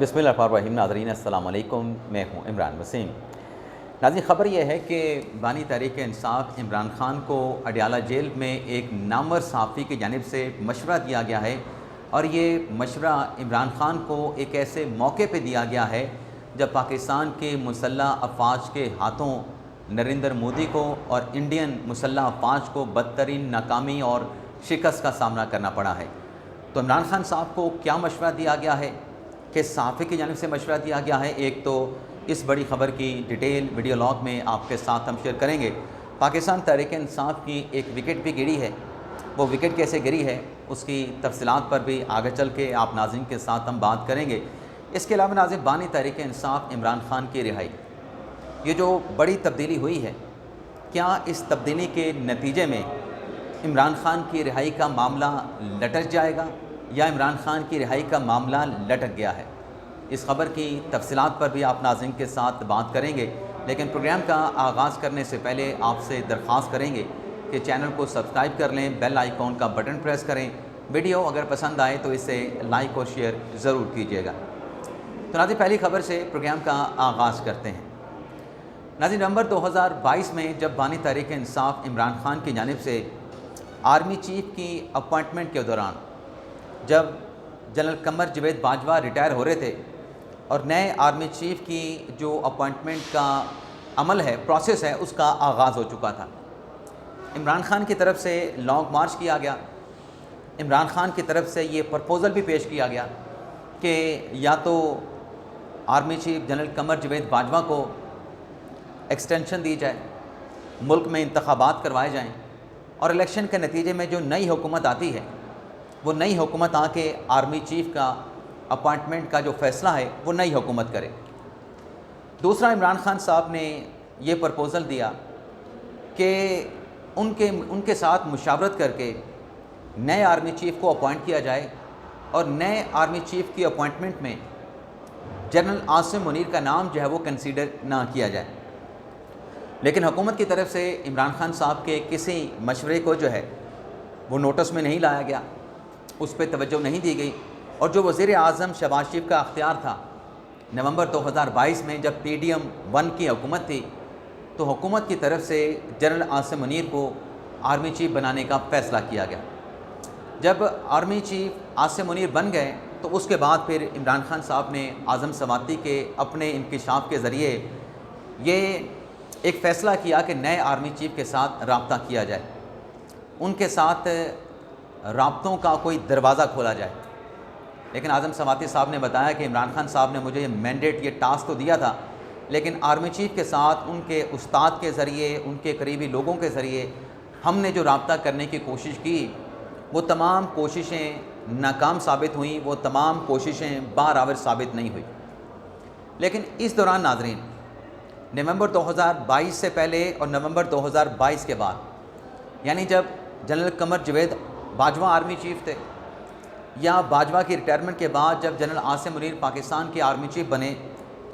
बिस्मिल्लाहिर्रहमानिर्रहीम। नाज़रीन अस्सलाम वालेकुम, मैं हूँ इमरान वसीम। नाज़रीन, ख़बर यह है कि बानी तहरीक-ए-इंसाफ़ इमरान ख़ान को अडयाला जेल में एक नामवर सहाफ़ी की जानिब से मशवरा दिया गया है और ये मशवरा इमरान ख़ान को एक ऐसे मौके पर दिया गया है जब पाकिस्तान के मुसल्लह अफ़वाज के हाथों नरेंद्र मोदी को और इंडियन मुसल्लह अफ़वाज को बदतरीन नाकामी और शिकस्त का सामना करना पड़ा है। तो इमरान ख़ान साहब को क्या मशवरा दिया गया है, किस सहाफ़ी की जानिब से मशवरा दिया गया है, एक तो इस बड़ी ख़बर की डिटेल वीडियो लॉग में आपके साथ हम शेयर करेंगे। पाकिस्तान तहरीक-ए-इंसाफ़ की एक विकेट भी गिरी है, वो विकेट कैसे गिरी है उसकी तफसीलात पर भी आगे चल के आप नाज़रीन के साथ हम बात करेंगे। इसके अलावा नाज़रीन, बानी तहरीक-ए-इंसाफ़ इमरान ख़ान की रिहाई, ये जो बड़ी तब्दीली हुई है, क्या इस तब्दीली के नतीजे में इमरान ख़ान की रिहाई का मामला लटक जाएगा या इमरान ख़ान की रिहाई का मामला लटक गया है? इस ख़बर की तफसीलात पर भी आप नाज़रीन के साथ बात करेंगे। लेकिन प्रोग्राम का आगाज़ करने से पहले आपसे दरख्वास्त करेंगे कि चैनल को सब्सक्राइब कर लें, बेल आइकॉन का बटन प्रेस करें। वीडियो अगर पसंद आए तो इसे लाइक और शेयर ज़रूर कीजिएगा। तो नाज़रीन, पहली ख़बर से प्रोग्राम का आगाज़ करते हैं। नाज़रीन, नवंबर 2022 में जब बानी तहरीक-ए-इंसाफ़ इमरान ख़ान की जानिब से आर्मी चीफ़ की अपॉइंटमेंट के दौरान, जब जनरल कमर जावेद बाजवा रिटायर हो रहे थे और नए आर्मी चीफ़ की जो अपॉइंटमेंट का अमल है, प्रोसेस है, उसका आगाज़ हो चुका था। इमरान ख़ान की तरफ से लॉन्ग मार्च किया गया। इमरान ख़ान की तरफ से ये प्रपोज़ल भी पेश किया गया कि या तो army chief general Qamar Javed Bajwa को एक्सटेंशन दी जाए, मुल्क में इंतखाबात करवाए जाएँ और इलेक्शन के नतीजे में जो नई हुकूमत आती है, वो नई हुकूमत आके आर्मी चीफ़ का अपॉइंटमेंट का जो फ़ैसला है वो नई हुकूमत करे। दूसरा, इमरान ख़ान साहब ने ये प्रपोज़ल दिया कि उनके साथ मुशावरत करके नए आर्मी चीफ़ को अपॉइंट किया जाए और नए आर्मी चीफ़ की अपॉइंटमेंट में जनरल आसिम मुनीर का नाम जो है वो कंसीडर ना किया जाए। लेकिन हुकूमत की तरफ से इमरान ख़ान साहब के किसी मशवरे को जो है वो नोटिस में नहीं लाया गया, उस पर तवज्जो नहीं दी गई। और जो वज़ीर आज़म शहबाज शरीफ का अख्तियार था नवंबर 2022 में, जब PDM 1 की हुकूमत थी, तो हुकूमत की तरफ से जनरल आसिम मुनीर को आर्मी चीफ़ बनाने का फ़ैसला किया गया। जब आर्मी चीफ़ आसिम मुनीर बन गए तो उसके बाद फिर इमरान ख़ान साहब ने आज़म सवाती के अपने इंकिशाफ के ज़रिए ये एक फ़ैसला किया कि नए आर्मी चीफ़ के साथ रब्ता किया जाए, उनके साथ राब्तों का कोई दरवाज़ा खोला जाए। लेकिन आज़म सवाती साहब ने बताया कि इमरान ख़ान साहब ने मुझे ये मैंडेट, ये टास्क तो दिया था, लेकिन आर्मी चीफ़ के साथ उनके उस्ताद के ज़रिए, उनके करीबी लोगों के ज़रिए हमने जो रब्ता करने की कोशिश की, वो तमाम कोशिशें नाकाम साबित हुई, वो तमाम कोशिशें बारावर साबित नहीं हुई। लेकिन इस दौरान नाज़रीन, नवंबर 2022 से पहले और नवंबर 2022 के बाद, यानी जब general Qamar Javed Bajwa army chief थे या बाजवा की रिटायरमेंट के बाद जब जनरल आसिम मुनीर पाकिस्तान के आर्मी चीफ़ बने,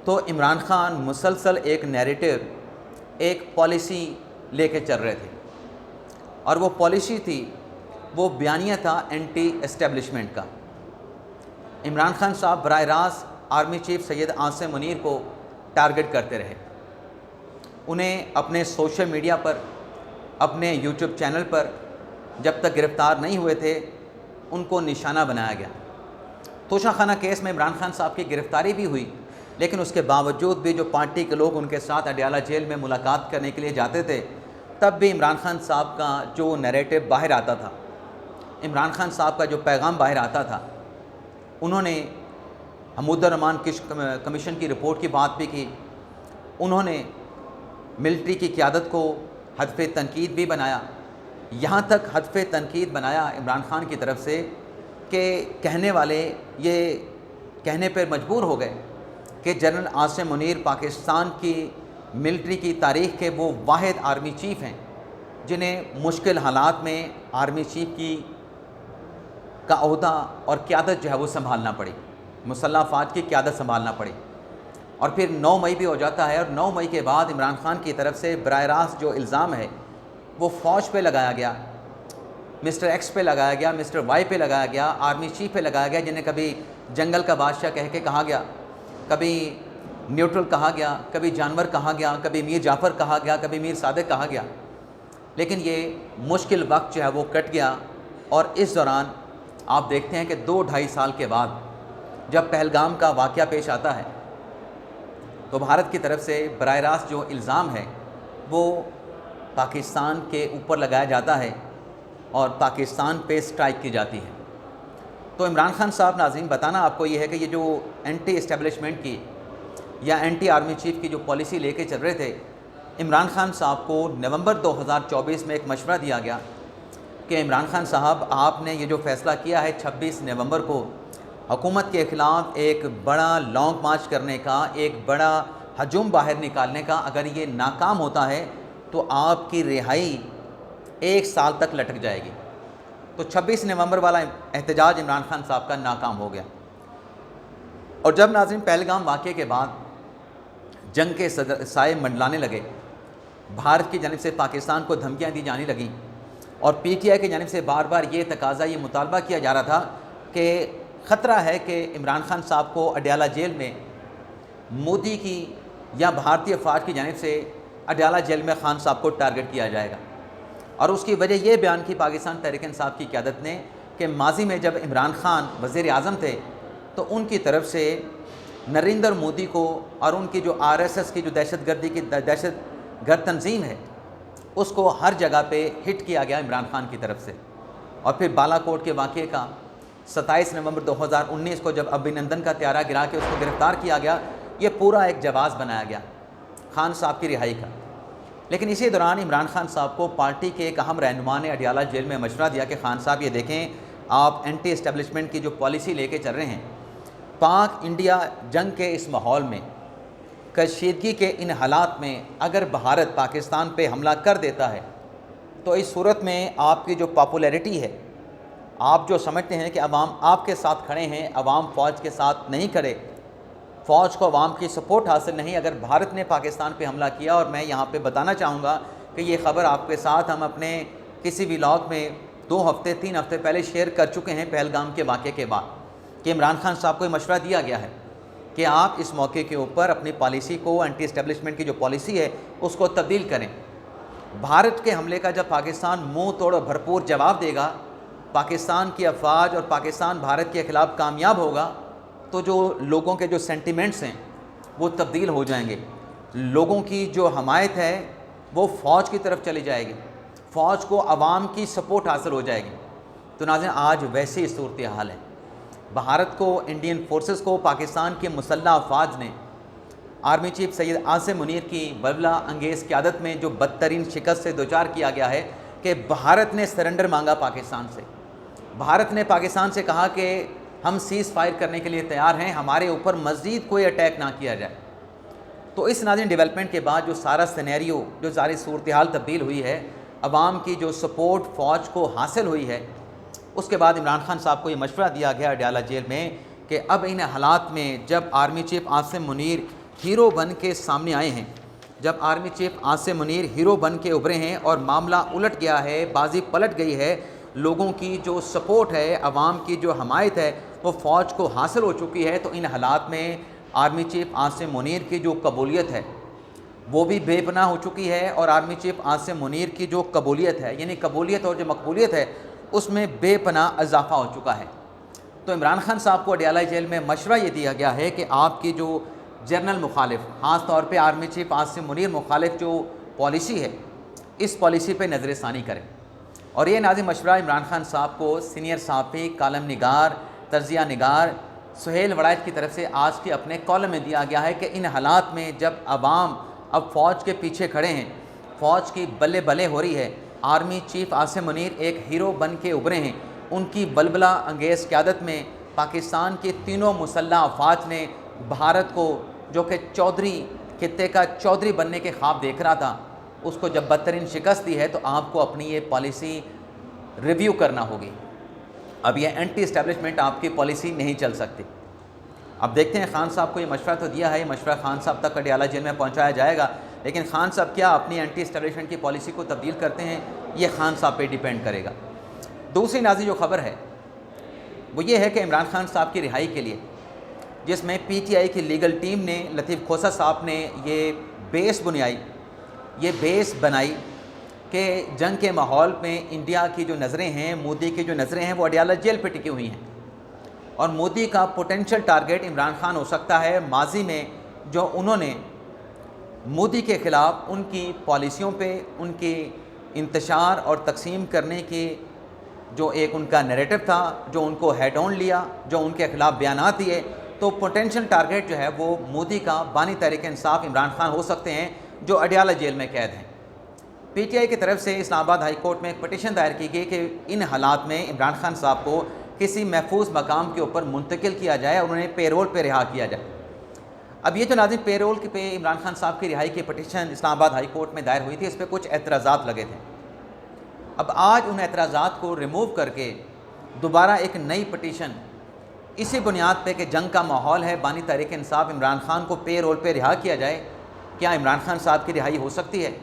तो इमरान ख़ान मुसलसल एक नैरेटिव, एक पॉलिसी लेके चल रहे थे और वो पॉलिसी थी, वो बयानिया था एंटी एस्टेब्लिशमेंट का। इमरान ख़ान साहब बराह रास्त आर्मी चीफ़ सैयद आसिम मुनीर को टारगेट करते रहे। उन्हें अपने सोशल मीडिया पर, अपने यूट्यूब चैनल पर जब तक गिरफ़्तार नहीं हुए थे, उनको निशाना बनाया गया। तोशाखाना केस में इमरान ख़ान साहब की गिरफ़्तारी भी हुई, लेकिन उसके बावजूद भी जो पार्टी के लोग उनके साथ अडयाला जेल में मुलाकात करने के लिए जाते थे, तब भी इमरान ख़ान साहब का जो नैरेटिव बाहर आता था, इमरान ख़ान साहब का जो पैगाम बाहर आता था, उन्होंने हमूदुर्रहमान कमीशन की रिपोर्ट की बात भी की। उन्होंने मिलिट्री की क़यादत को हदफ़े तनकीद भी बनाया, यहाँ तक हदफ़े तनकीद बनाया इमरान ख़ान की तरफ से कि कहने वाले ये कहने पर मजबूर हो गए कि जनरल आसिम मुनीर पाकिस्तान की मिलिट्री की तारीख़ के वो वाहिद आर्मी चीफ़ हैं जिन्हें मुश्किल हालात में आर्मी चीफ़ की का ओहदा और क़यादत जो है वो संभालना पड़ी, मुसल्लह अफ़वाज की क़यादत संभालना पड़ी। और फिर 9 मई भी हो जाता है और 9 मई के बाद इमरान ख़ान की तरफ से बराह रास्त जो इल्ज़ाम है वो फ़ौज पे लगाया गया, मिस्टर एक्स पे लगाया गया, मिस्टर वाई पे लगाया गया, आर्मी चीफ़ पे लगाया गया, जिन्हें कभी जंगल का बादशाह कह के कहा गया, कभी न्यूट्रल कहा गया, कभी जानवर कहा गया, कभी मीर जाफ़र कहा गया, कभी मीर सादिक कहा गया। लेकिन ये मुश्किल वक्त जो है वो कट गया और इस दौरान आप देखते हैं कि 2-2.5 साल के बाद जब पहलगाम का वाक़या पेश आता है तो भारत की तरफ से बराह रास्त जो इल्ज़ाम है वो पाकिस्तान के ऊपर लगाया जाता है और पाकिस्तान पे स्ट्राइक की जाती है। तो इमरान खान साहब, नाज़रीन, बताना आपको ये है कि ये जो एंटी इस्टेब्लिशमेंट की या एंटी आर्मी चीफ़ की जो पॉलिसी लेके चल रहे थे, इमरान खान साहब को नवंबर 2024 में एक मशवरा दिया गया कि इमरान खान साहब, आपने ये जो फ़ैसला किया है 26 नवंबर को हुकूमत के ख़िलाफ़ एक बड़ा लॉन्ग मार्च करने का, एक बड़ा हजूम बाहर निकालने का, अगर ये नाकाम होता है तो आपकी रिहाई 1 साल तक लटक जाएगी। तो 26 नवंबर वाला एहतजाज इमरान खान साहब का नाकाम हो गया। और जब नाज़रीन पहलगाम वाक़े के बाद जंग के साए मंडलाने लगे, भारत की जानिब से पाकिस्तान को धमकियाँ दी जाने लगीं और PTI की जानिब से बार बार ये तकाज़ा, ये मुतालबा किया जा रहा था कि ख़तरा है कि इमरान खान साहब को अडयाला जेल में मोदी की या भारतीय फ़ौज की जानिब से अडयाला जेल में खान साहब को टारगेट किया जाएगा। और उसकी वजह ये बयान की पाकिस्तान तहरीक इंसाफ की क़यादत ने कि माजी में जब इमरान खान वज़ीर आज़म थे तो उनकी तरफ से नरेंद्र मोदी को और उनकी जो RSS की जो दहशतगर्दी की दहशतगर्द तंजीम है उसको हर जगह पे हिट किया गया इमरान खान की तरफ से। और फिर बालाकोट के वाक़े का 27 नवंबर 2019 को जब अभिनंदन का त्यारा गिरा के उसको गिरफ़्तार किया गया, ये पूरा एक जवाज़ बनाया गया खान साहब की रिहाई का। लेकिन इसी दौरान इमरान खान साहब को पार्टी के एक अहम रहनुमा ने अडयाला जेल में मशवरा दिया कि खान साहब, ये देखें, आप एंटी इस्टेब्लिशमेंट की जो पॉलिसी लेके चल रहे हैं, पाक इंडिया जंग के इस माहौल में, कशीदगी के इन हालात में अगर भारत पाकिस्तान पे हमला कर देता है तो इस सूरत में आपकी जो पॉपुलैरिटी है, आप जो समझते हैं कि अवाम आपके साथ खड़े हैं, अवाम फ़ौज के साथ नहीं खड़े, फ़ौज को अवाम की सपोर्ट हासिल नहीं, अगर भारत ने पाकिस्तान पे हमला किया। और मैं यहाँ पे बताना चाहूँगा कि ये ख़बर आपके साथ हम अपने किसी व्लॉग में 2 हफ़्ते 3 हफ़्ते पहले शेयर कर चुके हैं पहलगाम के वाक़े के बाद, कि इमरान खान साहब को मशवरा दिया गया है कि आप इस मौके के ऊपर अपनी पॉलिसी को, एंटी इस्टेब्लिशमेंट की जो पॉलिसी है उसको तब्दील करें। भारत के हमले का जब पाकिस्तान मुँह तोड़ भरपूर जवाब देगा, पाकिस्तान की अफवाज और पाकिस्तान भारत के ख़िलाफ़ कामयाब होगा, तो जो लोगों के जो सेंटिमेंट्स हैं वो तब्दील हो जाएंगे। लोगों की जो हमायत है वो फ़ौज की तरफ चली जाएगी, फ़ौज को अवाम की सपोर्ट हासिल हो जाएगी। तो नाज़रीन, आज वैसी ही सूरत हाल है। भारत को, इंडियन फोर्सेस को पाकिस्तान के मुसल्लह अफवाज ने आर्मी चीफ सैयद आसिम मुनीर की बलबला अंगेज़ क़यादत में जो बदतरीन शिकस्त से दोचार किया गया है कि भारत ने सरेंडर मांगा पाकिस्तान से। भारत ने पाकिस्तान से कहा कि हम सीज़ फायर करने के लिए तैयार हैं, हमारे ऊपर मज़ीद कोई अटैक ना किया जाए। तो इस नाज़रीन डेवलपमेंट के बाद जो सारा सिनेरियो, जो सारी सूरत हाल तब्दील हुई है, अवाम की जो सपोर्ट फ़ौज को हासिल हुई है, उसके बाद इमरान खान साहब को ये मशवरा दिया गया अडयाला जेल में कि अब इन हालात में जब army chief Asim Munir hero बन के सामने आए हैं, जब army chief Asim Munir hero बन के उभरे हैं और मामला उलट गया है, बाजी पलट गई है, लोगों की जो सपोर्ट है, अवाम की जो हमायत है वो फ़ौज को हासिल हो चुकी है, तो इन हालात में आर्मी चीफ आसिम मुनीर की जो कबूलियत है वो भी बेपनाह हो चुकी है। और आर्मी चीफ आसिम मुनीर की जो कबूलियत है, यानी कबूलियत और जो मकबूलियत है, उसमें बेपनाह इजाफ़ा हो चुका है। तो इमरान खान साहब को अडयाला जेल में मशवरा ये दिया गया है कि आपकी जो जनरल मुखालिफ, ख़ास तौर पे आर्मी चीफ आसिम मुनीर मुखालिफ जो पॉलिसी है, इस पॉलिसी पे नज़रसानी करें। और ये नाज़िम मशवरा इमरान खान साहब को सीनियर सहाफ़ी, कालम निगार, तजिया निगार सुहेल वड़ाइच की तरफ से आज के अपने कॉलम में दिया गया है कि इन हालात में जब अवाम अब फ़ौज के पीछे खड़े हैं, फ़ौज की बल्ले बल्ले हो रही है, आर्मी चीफ आसिम मुनीर एक हीरो बन के उभरे हैं, उनकी बलबला अंगेज़ क़यादत में पाकिस्तान के तीनों मुसल्लह अफ़वाज ने भारत को, जो कि चौधरी खित्ते का चौधरी बनने के ख्वाब देख रहा था, उसको जब बदतरीन शिकस्त दी है, तो आपको अपनी ये पॉलिसी रिव्यू करना होगी। अब ये एंटी इस्टेब्लिशमेंट आपकी पॉलिसी नहीं चल सकती। अब देखते हैं, खान साहब को ये मशवरा तो दिया है, ये मशवरा खान साहब तक अडयाला जेल में पहुंचाया जाएगा, लेकिन खान साहब क्या अपनी एंटी इस्टेब्लिशमेंट की पॉलिसी को तब्दील करते हैं, ये खान साहब पे डिपेंड करेगा। दूसरी नाज़ी जो खबर है वो ये है कि इमरान खान साहब की रिहाई के लिए, जिसमें PTI की लीगल टीम ने, लतीफ़ खोसा साहब ने ये बेस बनाई कि जंग के माहौल में इंडिया की जो नज़रें हैं, मोदी की जो नज़रें हैं, वो अडयाला जेल पे टिकी हुई हैं और मोदी का पोटेंशियल टारगेट इमरान खान हो सकता है। माजी में जो उन्होंने मोदी के ख़िलाफ़ उनकी पॉलिसियों पे, उनकी इंतशार और तकसीम करने की जो एक उनका नैरेटिव था, जो उनको हेड ऑन लिया, जो उनके ख़िलाफ़ बयानात दिए, तो पोटेंशियल टारगेट जो है वो मोदी का बानी तहरीक इंसाफ इमरान खान हो सकते हैं, जो अडयाला जेल में कैद हैं। PTI की तरफ से इस्लामाबाद हाई कोर्ट में एक पटिशन दायर की गई कि इन हालात में इमरान खान साहब को किसी महफूज मकाम के ऊपर मुंतकिल किया जाए और उन्हें पेरोल पे रिहा किया जाए। अब ये जो नाज़रीन पेरोल के पे इमरान खान साहब की रिहाई की पटिशन इस्लामाबाद हाई कोर्ट में दायर हुई थी, इस पर कुछ एतराज़ात लगे थे। अब आज उन एतराज़ात को रिमूव करके दोबारा एक नई पटिशन इसी बुनियाद पे कि जंग का माहौल है, बानी तहरीक इंसाफ इमरान खान को पेरोल पे रिहा किया जाए, क्या इमरान खान साहब की रिहाई हो सकती है?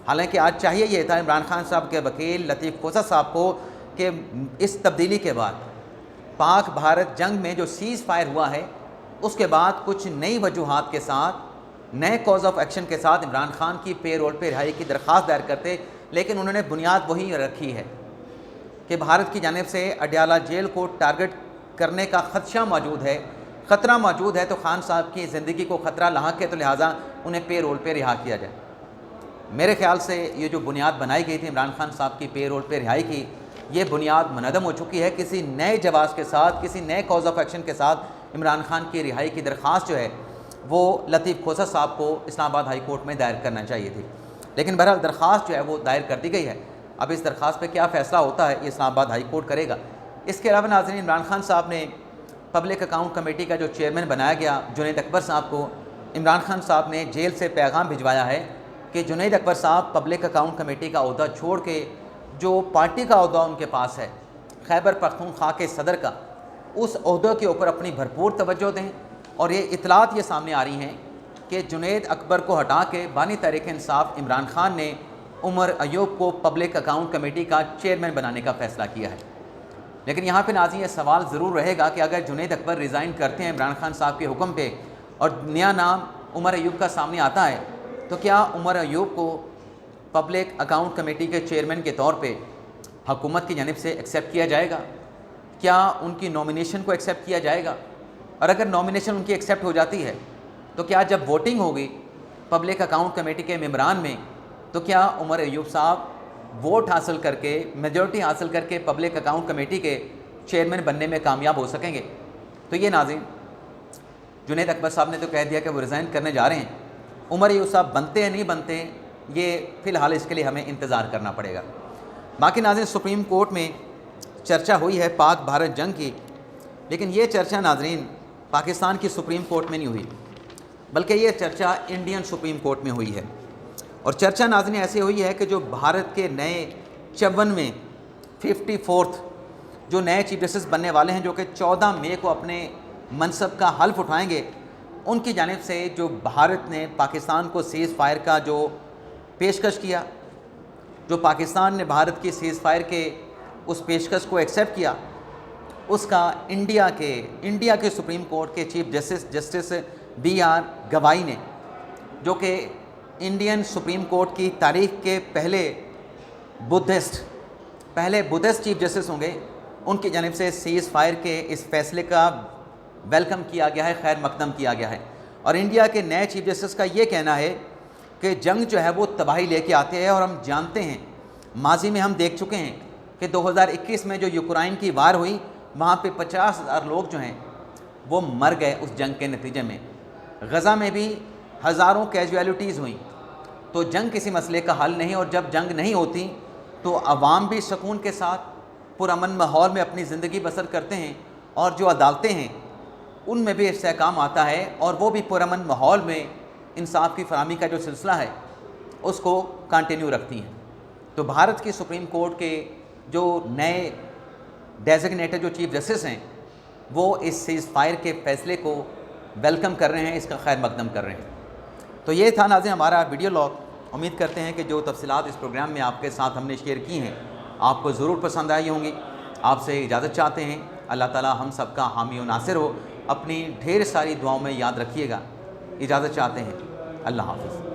हालांकि आज चाहिए ये था इमरान खान साहब के वकील लतीफ़ खोसा साहब को कि इस तब्दीली के बाद पाक भारत जंग में जो सीज़ फायर हुआ है, उसके बाद कुछ नई वजूहात के साथ, नए कॉज ऑफ एक्शन के साथ इमरान खान की पेरोल पे रिहाई की दरख्वास्त दायर करते, लेकिन उन्होंने बुनियाद वही रखी है कि भारत की जानिब से अडयाला जेल को टारगेट करने का ख़दशा मौजूद है, ख़तरा मौजूद है, तो खान साहब की ज़िंदगी को ख़तरा लाहक है, तो लिहाजा उन्हें पेरोल पे रिहा किया जाए। मेरे ख़्याल से ये जो बुनियाद बनाई गई थी इमरान खान साहब की पेरोल पे रिहाई की, ये बुनियाद मुनहदम हो चुकी है। किसी नए जवाब के साथ, किसी नए कॉज ऑफ एक्शन के साथ इमरान खान की रिहाई की दरख्वास्त जो है वो लतीफ़ खोसा साहब को इस्लामाबाद हाई कोर्ट में दायर करना चाहिए थी, लेकिन बहरहाल दरख्वास्त जो है वो दायर कर दी गई है। अब इस दरख्वास्त पे क्या फ़ैसला होता है ये इस्लामाबाद हाई कोर्ट करेगा। इसके अलावा नाज़रीन, इमरान खान साहब ने पब्लिक अकाउंट कमेटी का जो चेयरमैन बनाया गया जुनैद अकबर साहब को, इमरान खान साहब ने जेल से पैगाम भिजवाया है कि जुनैद अकबर साहब पब्लिक अकाउंट कमेटी का ओहदा छोड़ के जो पार्टी का ओहदा उनके पास है, खैबर पख्तूनख्वा के सदर का, उस ओहदे के ऊपर अपनी भरपूर तवज्जो दें। और ये इतलात ये सामने आ रही हैं कि जुनैद अकबर को हटा के बानी तहरीक इंसाफ इमरान खान ने उमर अयूब को पब्लिक अकाउंट कमेटी का चेयरमैन बनाने का फ़ैसला किया है। लेकिन यहाँ पे नाज़रीन ये सवाल ज़रूर रहेगा कि अगर जुनैद अकबर रिज़ाइन करते हैं इमरान खान साहब के हुक्म पे और नया नाम उमर अयूब का सामने आता है, तो क्या उमर अयूब को पब्लिक अकाउंट कमेटी के चेयरमैन के तौर पे हुकूमत की जानिब से एक्सेप्ट किया जाएगा? क्या उनकी नॉमिनेशन को एक्सेप्ट किया जाएगा? और अगर नॉमिनेशन उनकी एक्सेप्ट हो जाती है तो क्या जब वोटिंग होगी पब्लिक अकाउंट कमेटी के मेंबरान में, तो क्या उमर अयूब साहब वोट हासिल करके, मेजॉरिटी हासिल करके पब्लिक अकाउंट कमेटी के चेयरमैन बनने में कामयाब हो सकेंगे? तो ये नाज़रीन, जुनैद अकबर साहब ने तो कह दिया कि वो रिज़ाइन करने जा रहे हैं। उमर अयूब साहब बनते हैं नहीं बनते, ये फ़िलहाल इसके लिए हमें इंतज़ार करना पड़ेगा। बाकी नाज़रीन, सुप्रीम कोर्ट में चर्चा हुई है पाक भारत जंग की, लेकिन ये चर्चा नाज़रीन पाकिस्तान की सुप्रीम कोर्ट में नहीं हुई, बल्कि ये चर्चा इंडियन सुप्रीम कोर्ट में हुई है। और चर्चा नाज़रीन ऐसी हुई है कि जो भारत के नए 54वें 54th जो नए चीफ जस्टिस बनने वाले हैं, जो कि 14 मई को अपने मनसब का हल्फ उठाएंगे, उनकी जानिब से जो भारत ने पाकिस्तान को सीज़ फायर का जो पेशकश किया, जो पाकिस्तान ने भारत की सीज़ फायर के उस पेशकश को एक्सेप्ट किया, उसका इंडिया के सुप्रीम कोर्ट के चीफ जस्टिस BR गवाई ने, जो कि इंडियन सुप्रीम कोर्ट की तारीख के पहले बुद्धिस्ट चीफ जस्टिस होंगे, उनकी जानिब से सीज़ फायर के इस फैसले का वेलकम किया गया है, खैर मकदम किया गया है। और इंडिया के नए चीफ जस्टिस का ये कहना है कि जंग जो है वो तबाही लेके आते हैं, और हम जानते हैं, माजी में हम देख चुके हैं कि 2021 में जो यूक्रेन की वार हुई, वहाँ पे 50,000 लोग जो हैं वो मर गए उस जंग के नतीजे में। गज़ा में भी हज़ारों कैजुअलिटीज़ हुई। तो जंग किसी मसले का हल नहीं, और जब जंग नहीं होती तो अवाम भी सुकून के साथ पुरअमन माहौल में अपनी ज़िंदगी बसर करते हैं, और जो अदालतें हैं उनमें भी इस्तेहकाम आता है, और वो भी पुरअमन माहौल में इंसाफ की फराहमी का जो सिलसिला है उसको कंटिन्यू रखती हैं। तो भारत की सुप्रीम कोर्ट के जो नए डेजिग्नेटेड जो चीफ जस्टिस हैं, वो इस सीज़ फायर के फ़ैसले को वेलकम कर रहे हैं, इसका खैर मकदम कर रहे हैं। तो ये था नाज़रीन हमारा वीडियो लॉग। उम्मीद करते हैं कि जो तफसीलात इस प्रोग्राम में आपके साथ हमने शेयर की हैं आपको ज़रूर पसंद आई होंगी। आपसे इजाज़त चाहते हैं। अल्लाह ताला हम सबका हामी व नासिर हो। अपनी ढेर सारी दुआओं में याद रखिएगा। इजाज़त चाहते हैं। अल्लाह हाफ़िज़।